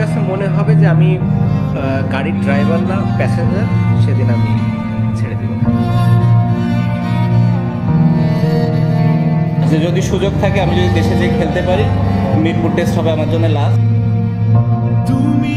কাছে মনে হবে যে আমি গাড়ির ড্রাইভার না প্যাসেঞ্জার, সেদিন আমি ছেড়ে দেব। যে যদি সুযোগ থাকে, আমি যদি দেশে যেয়ে খেলতে পারি, মিরপুর টেস্ট হবে আমার জন্য লাস্ট। তুমি